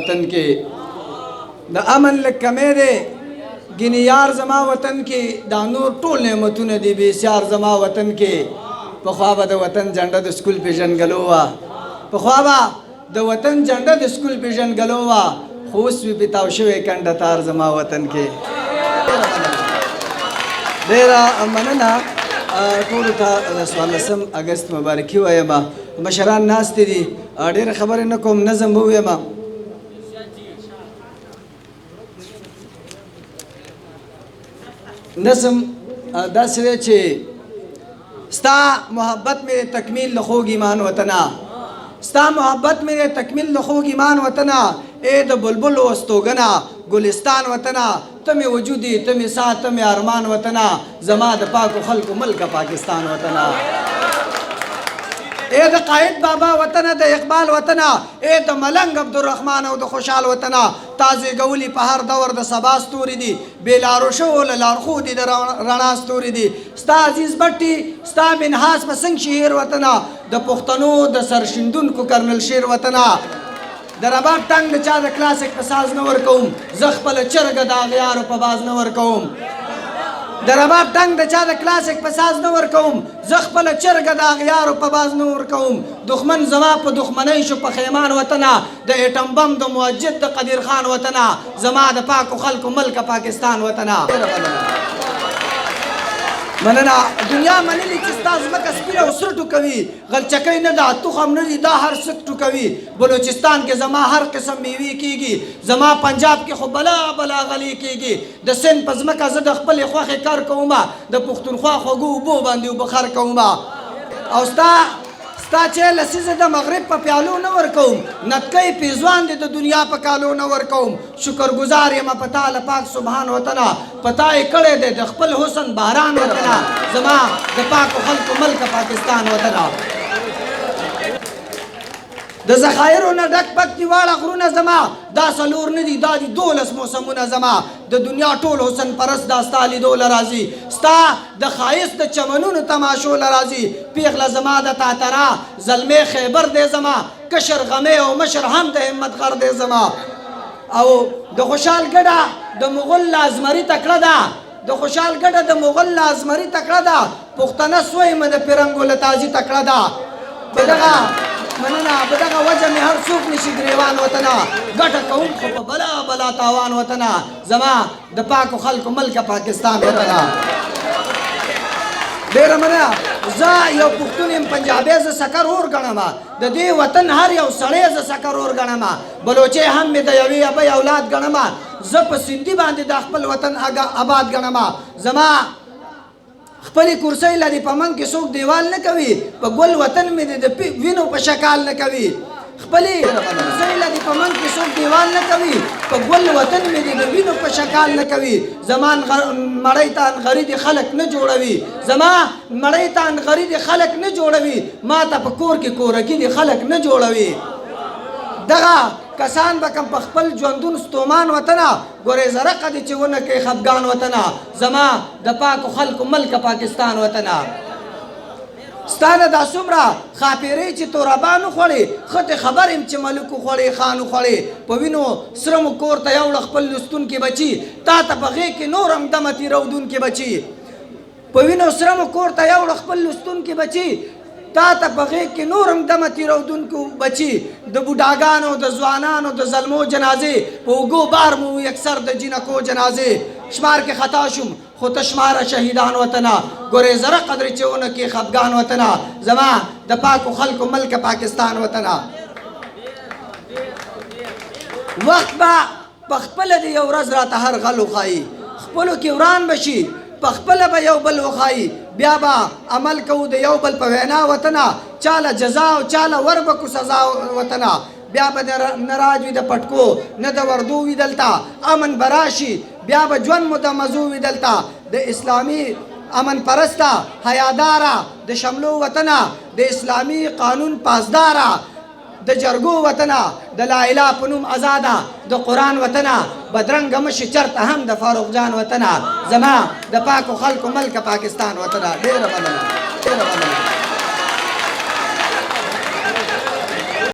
वतन के द अमन लकमे दे गिनियार जमा वतन के दानूर टोल नेमतुन दी बेसियार जमा वतन के पख्वाबा द वतन झंडा द स्कूल पिजन गलोवा पख्वाबा द वतन झंडा द स्कूल पिजन गलोवा खुश भी बिताव शवे कंडतार जमा वतन के डेरा मनना टोल था 16 अगस्त मुबारकी वयमा मशरान नास दी डेर खबर न कोम नजम हुएमा नज़म दस चे स्ता मोहब्बत मेरे तकमील लखोग ईमान वतना स्ता मोहब्बत मेरे तकमील लखोग ईमान वतना ए द बुलबुल वस्तोगना गुलिस्तान वतना तमें वजूदी तमें सा तमें अरमान वतना जमा द पाक खल्क मुल्क पाकिस्तान वतना ए द कायद बाबा वतना द इकबाल वतना ए द मलंग अब्दुर्रहमान और द खुशाल वतना ताजे गौली पहाड़ दवर द सबास तूरी दी बेलारो शोल लारखू दी द रणास तूरी दी स्ता अजीज बट्टी स्ता मिनहास पसंग शहर वतना द पुख्तनो द सरशिंदुन को कर्नल शेर वतना द रबाब टंग द चा द क्लासिक पसाज नवर कौम जख्पल चरग दागयार पबाज नवर कौम د رباب ټنګ د چا د کلاسیک په ساز نه ورکوم زه خپله چرګه د اغیارو په باز نه ورکوم دښمن زما په دښمنۍ شو په خیمان وطنه د ایټم بم د موجد د قدیر خان وطنه زما د پاکو خلکو ملک پاکستان وطنه مننه دنیا منلي چې ستا ځمکه سپینه او سره ټوکوي غلچکۍ نه ده تخم نه دي دا هر څه ټوکوي بلوچستان کې زما هر قسم میوې کېږي زما پنجاب کې خو بلا بلا غلې کېږي د سند په ځمکه زه د خپلې خوښې کار کومه د پښتونخوا خوږو اوبو باندې اوبه خر کومه او ستا چې لسیزه د مغرب په پیالو نه ورکوم نتکۍ پیزوان دي د دنیا په کالو نه ورکوم شکرګزار یم په تا له پاک سبحان وطنه په تا یې کړی دی د خپل حسن باران وطنه زما د پاکو خلکو ملک پاکستان وطنه د ذخایرو نه ډک پک دي واړه غرونه زما دا څلور نه دي دا دي 12 موسمونه زما د دنیا ټول حسن پرست دا ستا لیدو له راځي ستا د ښایست د چمنونو تماشو له راځي پیغله زما د تاترا زلمی خیبر دی زما کشر غمی او مشر هم د همت غر دی زما او د خوشحال ګډه د مغل لازمري تکړه ده د خوشحال ګډه د مغل لازمري تکړه ده پښتنه سویمه د پیرنګو له تازي تکړه ده بدغه مننه بدغه وجه مې هر څوک نشي ګریوان وطنه ګټه کوم خو په بلا بلا تاوان وطنه زما د پاکو خلکو ملک پاکستان وطنه ډېره مننه زه یو پښتون یم پنجابی زه سکر اور ګڼم د دې وطن هر یو سړی زه سکر اور ګڼم بلوچی هم مې د یوې ابۍ اولاد ګڼم زه په سندي باندې د خپل وطن آباد ګڼم زما خپلې کرسۍ لري په من کې څوک دیوال نه کوي په ګل وطن مې د وینو په شکال نه کوي خپلې کرسۍ لري په من کې څوک دیوال نه کوي په ګل وطن مې د وینو په شکال نه کوي زمان مړی ته انغري خلک نه جوړوي زما مړی ته انغري خلک نه جوړوي ما ته په کور کې کورکي خلک نه جوړوي دغه کسان به کم په خپل ژوندون ستومان وطنه ګورې زرقه دي چې ونه کوي خفګان وطنه زما د پاکو خلکو ملک پاکستان وطنه ستا نه دا څومره ښاپېرۍ چې تورابانو خوړې ښه ته خبر یم چې ملکو خوړې خانو خوړې په وینو سره مو کور ته یوړه خپل لوستونکي بچي تا ته په غېږ کې نور هم دمه تېرودونکي بچي په وینو سره مو کور ته یوړه خپل لوستونکي بچي تا ته په غېږ کې نور هم دمه تېرودونکو بچي د بوډاګانو د ځوانانو د زلمو جنازې په اوږو بار مو اکثر د جینکو جنازې شمار کې خطا شوم خو ته شماره شهیدان وطنه ګورې زره قدرې چې ونه کې خفګان وطنه زما د پاکو خلکو ملک پاکستان وطنه وخت به په خپله د یو ورځ راته هر غل وښایي خپلو کې وران به شي په خپله به یو بل وښایي بیا به عمل کوو د یو بل په وینا وطنه چاله جزا او چاله وربکو سزا وطنه بیا به نه راج وي د پټکو نه د وردو وي دلته امن به راشي بیا به ژوند مو د مزو وي دلته د اسلامي امن پرسته حیاداره د شملو وطنه د اسلامي قانون پاسداره د جرګو وطنه د لا اله په نوم آزاده د قرآن وطنه بدرنګه مشي چرته هم د فاروق جان وطنه زما د پاکو خلکو ملک پاکستان وطنه ډېره مننه